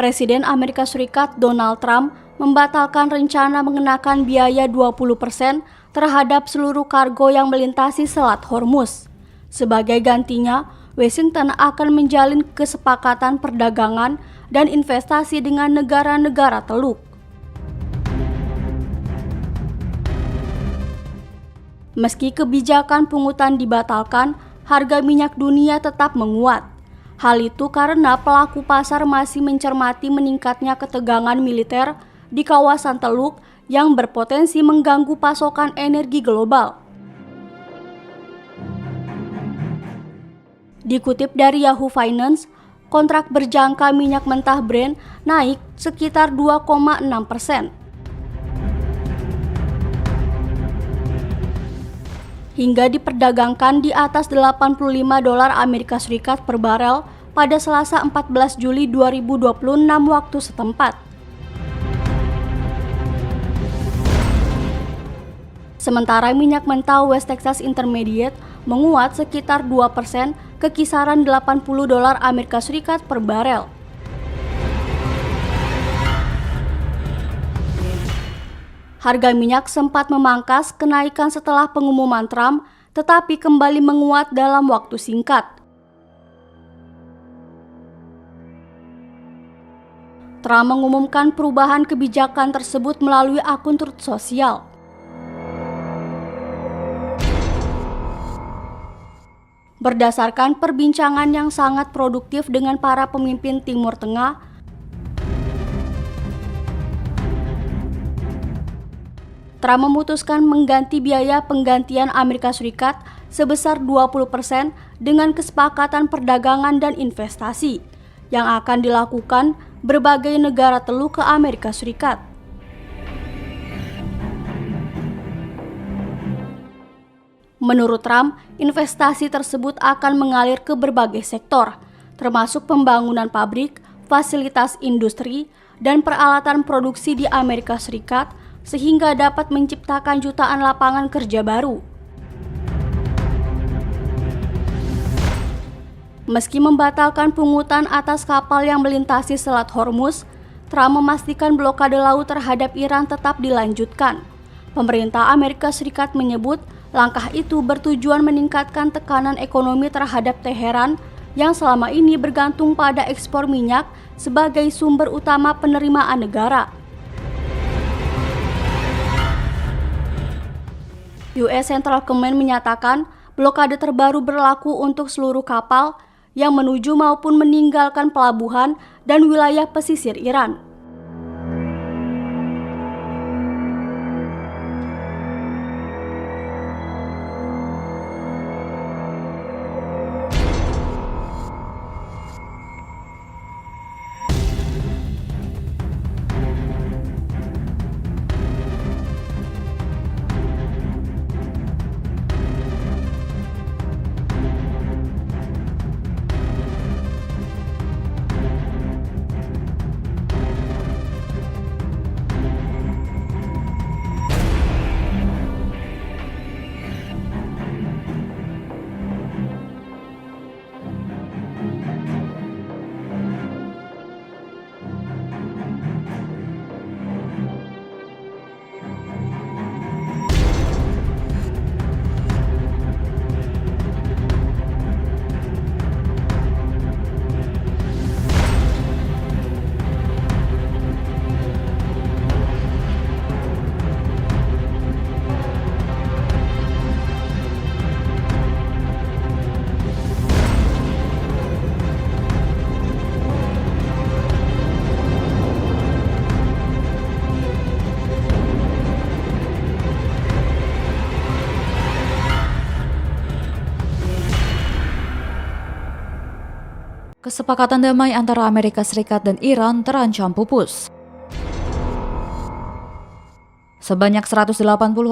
Presiden Amerika Serikat Donald Trump membatalkan rencana mengenakan biaya 20% terhadap seluruh kargo yang melintasi Selat Hormuz. Sebagai gantinya, Washington akan menjalin kesepakatan perdagangan dan investasi dengan negara-negara Teluk. Meski kebijakan pungutan dibatalkan, harga minyak dunia tetap menguat. Hal itu karena pelaku pasar masih mencermati meningkatnya ketegangan militer di kawasan Teluk yang berpotensi mengganggu pasokan energi global. Dikutip dari Yahoo Finance, kontrak berjangka minyak mentah Brent naik sekitar 2,6%. Hingga diperdagangkan di atas 85 dolar Amerika Serikat per barel pada Selasa 14 Juli 2026 waktu setempat. Sementara minyak mentah West Texas Intermediate menguat sekitar 2% ke kisaran 80 dolar Amerika Serikat per barel. Harga minyak sempat memangkas kenaikan setelah pengumuman Trump, tetapi kembali menguat dalam waktu singkat. Trump mengumumkan perubahan kebijakan tersebut melalui akun Truth Social. Berdasarkan perbincangan yang sangat produktif dengan para pemimpin Timur Tengah, Trump memutuskan mengganti biaya penggantian Amerika Serikat sebesar 20% dengan kesepakatan perdagangan dan investasi yang akan dilakukan berbagai negara Teluk ke Amerika Serikat. Menurut Trump, investasi tersebut akan mengalir ke berbagai sektor, termasuk pembangunan pabrik, fasilitas industri, dan peralatan produksi di Amerika Serikat, sehingga dapat menciptakan jutaan lapangan kerja baru. Meski membatalkan pungutan atas kapal yang melintasi Selat Hormuz, Trump memastikan blokade laut terhadap Iran tetap dilanjutkan. Pemerintah Amerika Serikat menyebut langkah itu bertujuan meningkatkan tekanan ekonomi terhadap Teheran yang selama ini bergantung pada ekspor minyak sebagai sumber utama penerimaan negara. US Central Command menyatakan blokade terbaru berlaku untuk seluruh kapal yang menuju maupun meninggalkan pelabuhan dan wilayah pesisir Iran. Kesepakatan damai antara Amerika Serikat dan Iran terancam pupus. Sebanyak 180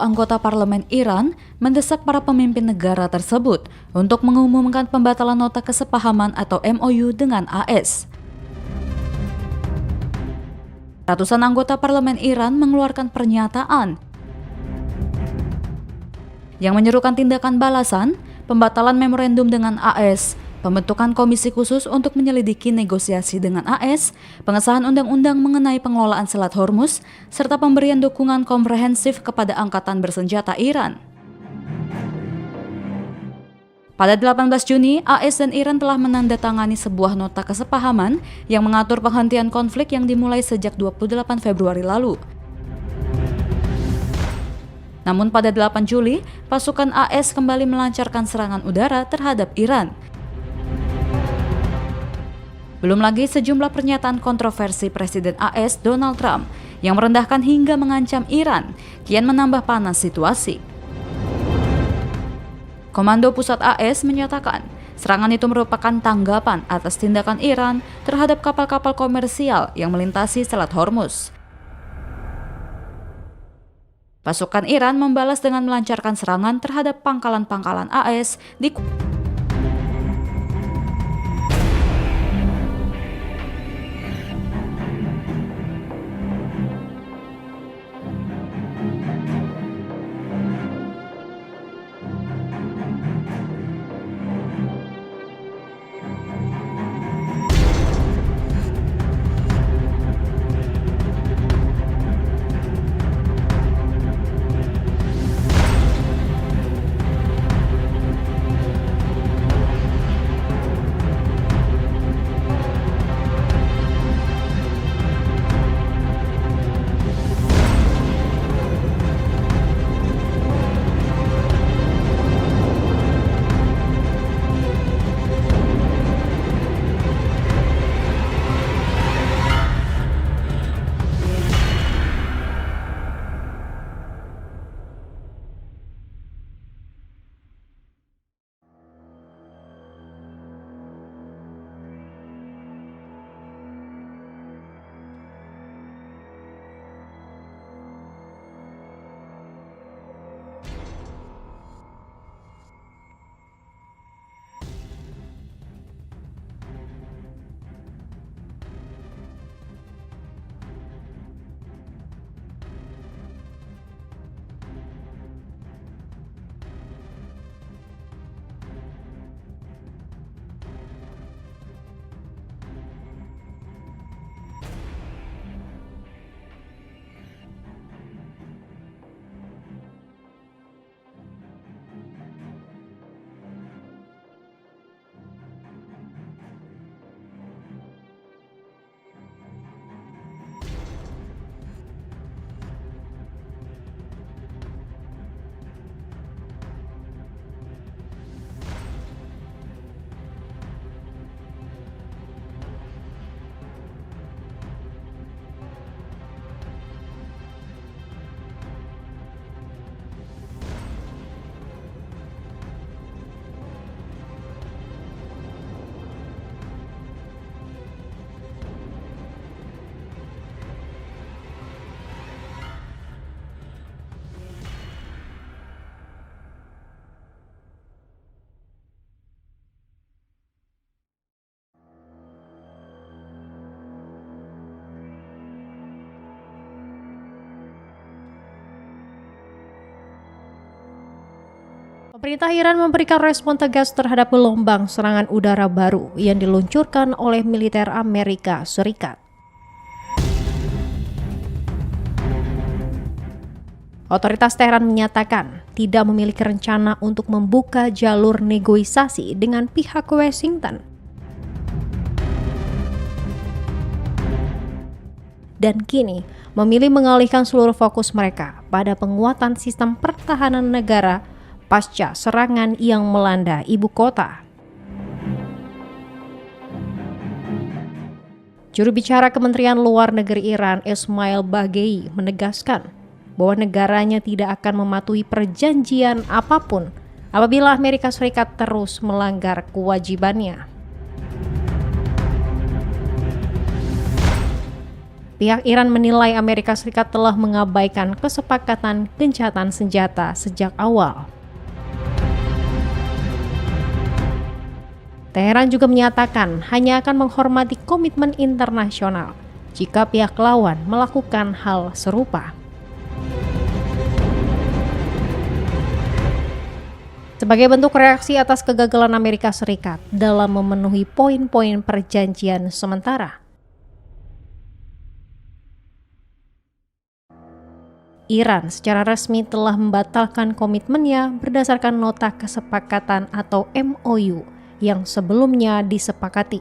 anggota parlemen Iran mendesak para pemimpin negara tersebut untuk mengumumkan pembatalan nota kesepahaman atau MOU dengan AS. Ratusan anggota parlemen Iran mengeluarkan pernyataan yang menyerukan tindakan balasan, pembatalan memorandum dengan AS, pembentukan komisi khusus untuk menyelidiki negosiasi dengan AS, pengesahan undang-undang mengenai pengelolaan Selat Hormuz, serta pemberian dukungan komprehensif kepada angkatan bersenjata Iran. Pada 18 Juni, AS dan Iran telah menandatangani sebuah nota kesepahaman yang mengatur penghentian konflik yang dimulai sejak 28 Februari lalu. Namun pada 8 Juli, pasukan AS kembali melancarkan serangan udara terhadap Iran. Belum lagi sejumlah pernyataan kontroversi Presiden AS Donald Trump yang merendahkan hingga mengancam Iran kian menambah panas situasi. Komando Pusat AS menyatakan serangan itu merupakan tanggapan atas tindakan Iran terhadap kapal-kapal komersial yang melintasi Selat Hormuz. Pasukan Iran membalas dengan melancarkan serangan terhadap pangkalan-pangkalan AS di Pemerintah Iran memberikan respon tegas terhadap gelombang serangan udara baru yang diluncurkan oleh militer Amerika Serikat. Otoritas Teheran menyatakan tidak memiliki rencana untuk membuka jalur negosiasi dengan pihak Washington. Dan kini memilih mengalihkan seluruh fokus mereka pada penguatan sistem pertahanan negara pasca serangan yang melanda ibu kota. Juru bicara Kementerian Luar Negeri Iran, Ismail Baghei, menegaskan bahwa negaranya tidak akan mematuhi perjanjian apapun apabila Amerika Serikat terus melanggar kewajibannya. Pihak Iran menilai Amerika Serikat telah mengabaikan kesepakatan gencatan senjata sejak awal. Teheran juga menyatakan hanya akan menghormati komitmen internasional jika pihak lawan melakukan hal serupa. Sebagai bentuk reaksi atas kegagalan Amerika Serikat dalam memenuhi poin-poin perjanjian sementara, Iran secara resmi telah membatalkan komitmennya berdasarkan nota kesepakatan atau MOU yang sebelumnya disepakati.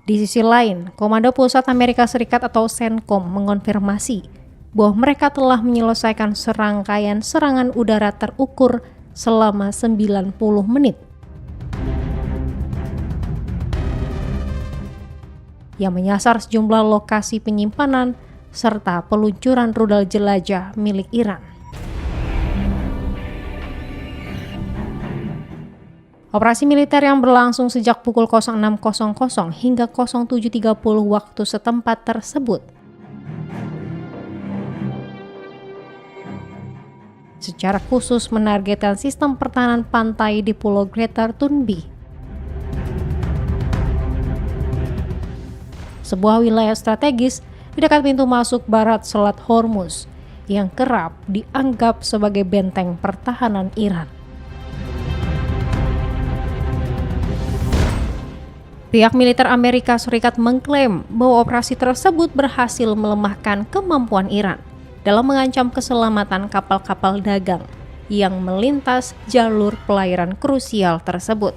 Di sisi lain, Komando Pusat Amerika Serikat atau CENTCOM mengonfirmasi bahwa mereka telah menyelesaikan serangkaian serangan udara terukur selama 90 menit. Yang menyasar sejumlah lokasi penyimpanan serta peluncuran rudal jelajah milik Iran. Operasi militer yang berlangsung sejak pukul 06.00 hingga 07.30 waktu setempat tersebut secara khusus menargetkan sistem pertahanan pantai di Pulau Greater Tunbi, sebuah wilayah strategis di dekat pintu masuk barat Selat Hormuz yang kerap dianggap sebagai benteng pertahanan Iran. Pihak militer Amerika Serikat mengklaim bahwa operasi tersebut berhasil melemahkan kemampuan Iran dalam mengancam keselamatan kapal-kapal dagang yang melintas jalur pelayaran krusial tersebut.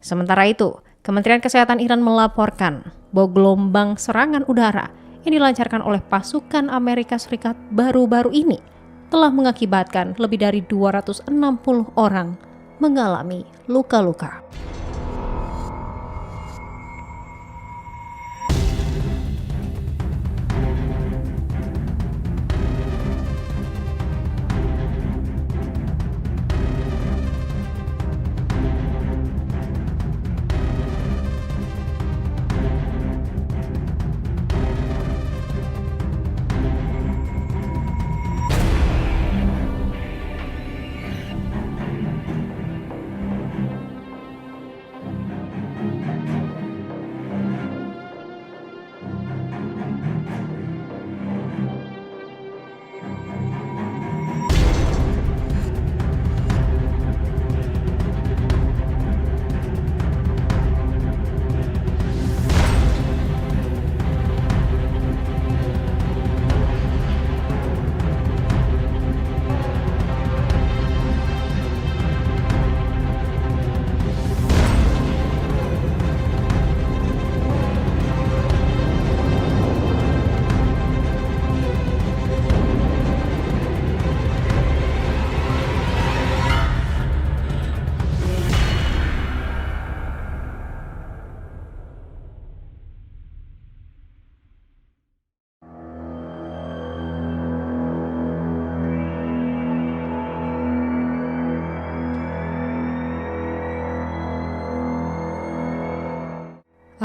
Sementara itu, Kementerian Kesehatan Iran melaporkan bahwa gelombang serangan udara yang dilancarkan oleh pasukan Amerika Serikat baru-baru ini telah mengakibatkan lebih dari 260 orang mengalami luka-luka.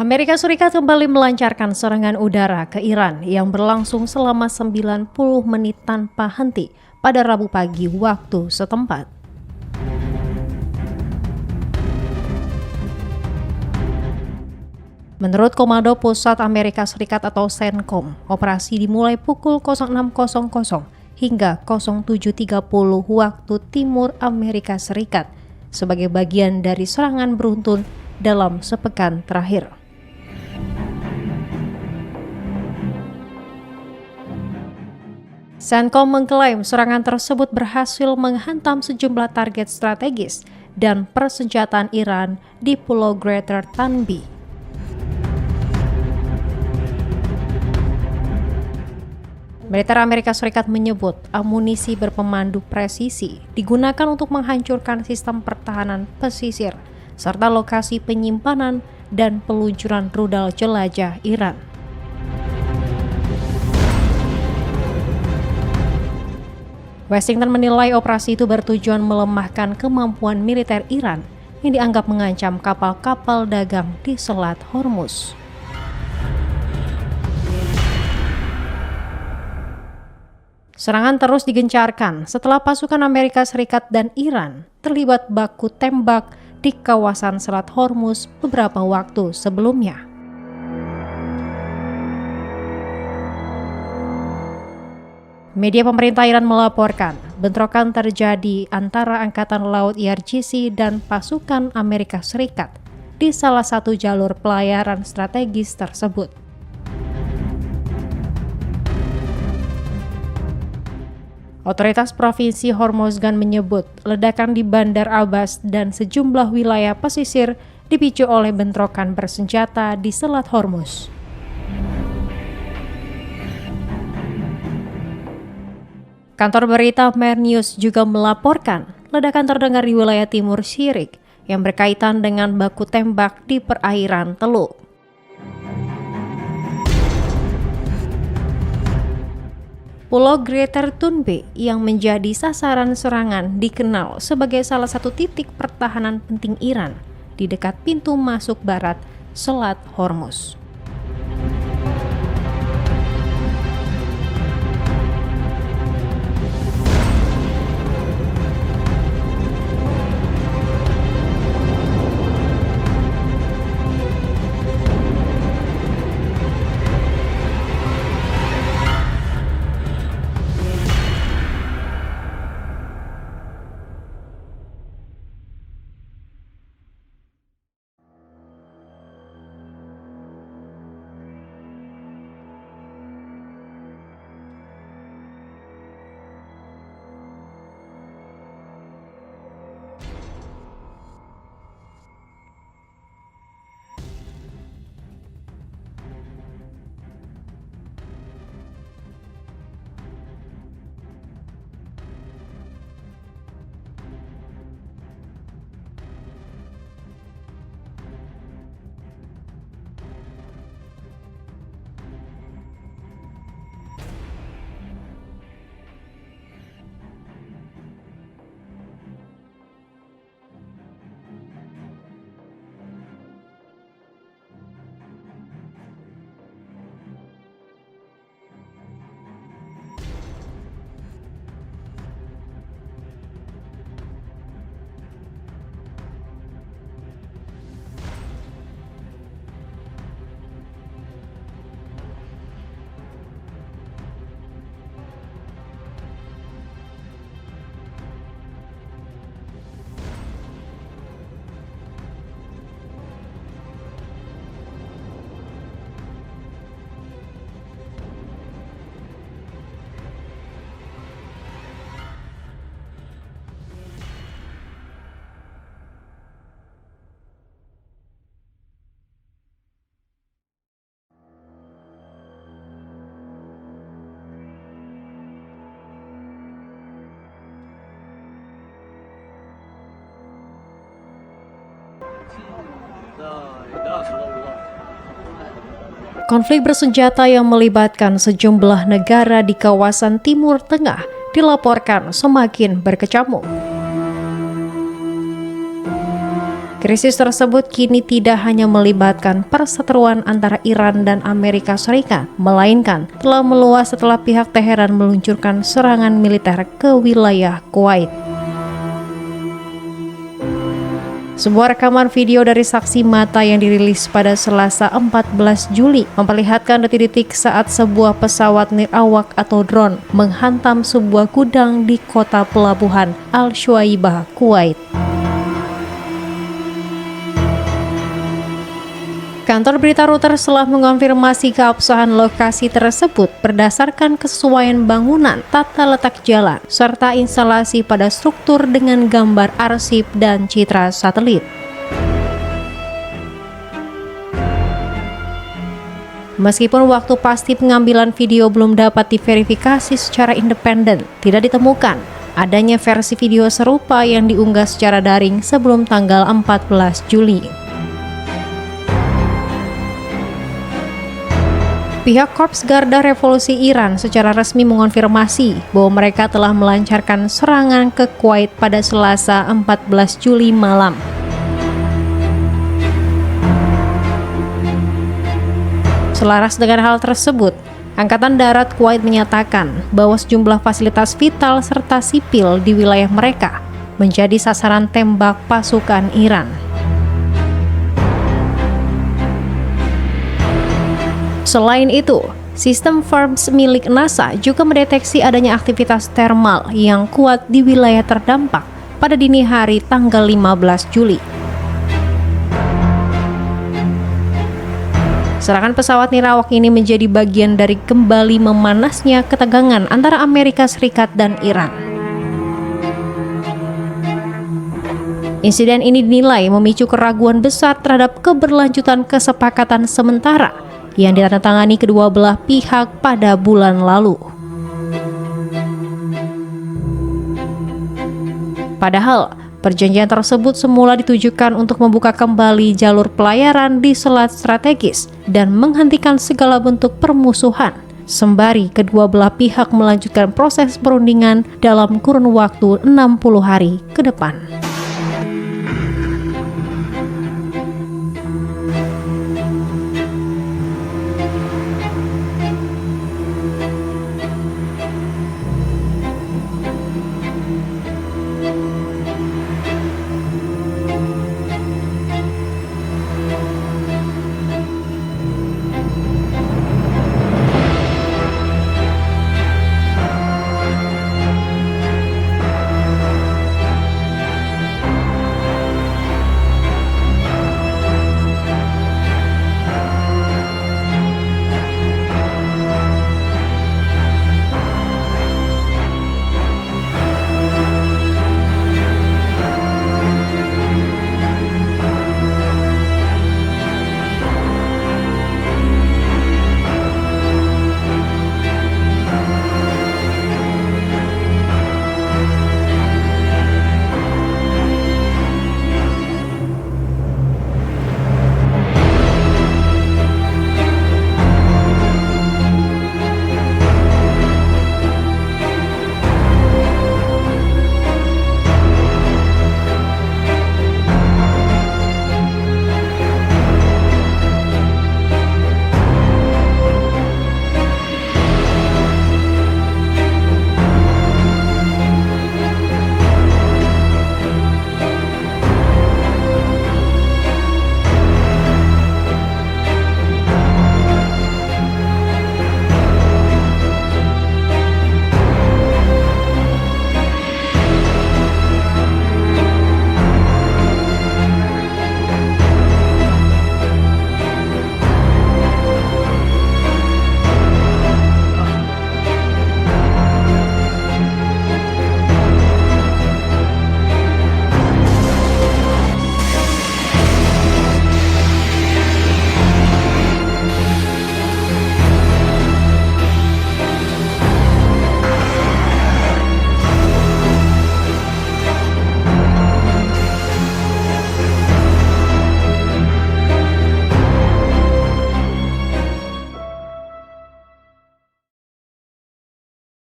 Amerika Serikat kembali melancarkan serangan udara ke Iran yang berlangsung selama 90 menit tanpa henti pada Rabu pagi waktu setempat. Menurut Komando Pusat Amerika Serikat atau CENTCOM, operasi dimulai pukul 06.00 hingga 07.30 waktu Timur Amerika Serikat sebagai bagian dari serangan beruntun dalam sepekan terakhir. CENTCOM mengklaim serangan tersebut berhasil menghantam sejumlah target strategis dan persenjataan Iran di Pulau Greater Tunbi. Militer Amerika Serikat menyebut amunisi berpemandu presisi digunakan untuk menghancurkan sistem pertahanan pesisir serta lokasi penyimpanan dan peluncuran rudal jelajah Iran. Washington menilai operasi itu bertujuan melemahkan kemampuan militer Iran yang dianggap mengancam kapal-kapal dagang di Selat Hormuz. Serangan terus digencarkan setelah pasukan Amerika Serikat dan Iran terlibat baku tembak di kawasan Selat Hormuz beberapa waktu sebelumnya. Media pemerintah Iran melaporkan bentrokan terjadi antara Angkatan Laut IRGC dan pasukan Amerika Serikat di salah satu jalur pelayaran strategis tersebut. Otoritas Provinsi Hormozgan menyebut ledakan di Bandar Abbas dan sejumlah wilayah pesisir dipicu oleh bentrokan bersenjata di Selat Hormuz. Kantor berita Mer News juga melaporkan ledakan terdengar di wilayah timur Syirik yang berkaitan dengan baku tembak di perairan Teluk. Pulau Greater Tunbe yang menjadi sasaran serangan dikenal sebagai salah satu titik pertahanan penting Iran di dekat pintu masuk barat Selat Hormuz. Konflik bersenjata yang melibatkan sejumlah negara di kawasan Timur Tengah dilaporkan semakin berkecamuk. Krisis tersebut kini tidak hanya melibatkan perseteruan antara Iran dan Amerika Serikat, melainkan telah meluas setelah pihak Teheran meluncurkan serangan militer ke wilayah Kuwait. Sebuah rekaman video dari saksi mata yang dirilis pada Selasa 14 Juli memperlihatkan detik-detik saat sebuah pesawat nirawak atau drone menghantam sebuah gudang di kota pelabuhan Al-Shuaibah, Kuwait. Kantor berita Reuters telah mengonfirmasi keabsahan lokasi tersebut berdasarkan kesesuaian bangunan, tata letak jalan, serta instalasi pada struktur dengan gambar arsip dan citra satelit. Meskipun waktu pasti pengambilan video belum dapat diverifikasi secara independen, tidak ditemukan adanya versi video serupa yang diunggah secara daring sebelum tanggal 14 Juli. Pihak Korps Garda Revolusi Iran secara resmi mengonfirmasi bahwa mereka telah melancarkan serangan ke Kuwait pada Selasa 14 Juli malam. Selaras dengan hal tersebut, Angkatan Darat Kuwait menyatakan bahwa sejumlah fasilitas vital serta sipil di wilayah mereka menjadi sasaran tembak pasukan Iran. Selain itu, Sistem FIRMS milik NASA juga mendeteksi adanya aktivitas termal yang kuat di wilayah terdampak pada dini hari tanggal 15 Juli. Serangan pesawat nirawak ini menjadi bagian dari kembali memanasnya ketegangan antara Amerika Serikat dan Iran. Insiden ini dinilai memicu keraguan besar terhadap keberlanjutan kesepakatan sementara yang ditandatangani kedua belah pihak pada bulan lalu. Padahal, perjanjian tersebut semula ditujukan untuk membuka kembali jalur pelayaran di selat strategis dan menghentikan segala bentuk permusuhan, sembari kedua belah pihak melanjutkan proses perundingan dalam kurun waktu 60 hari ke depan.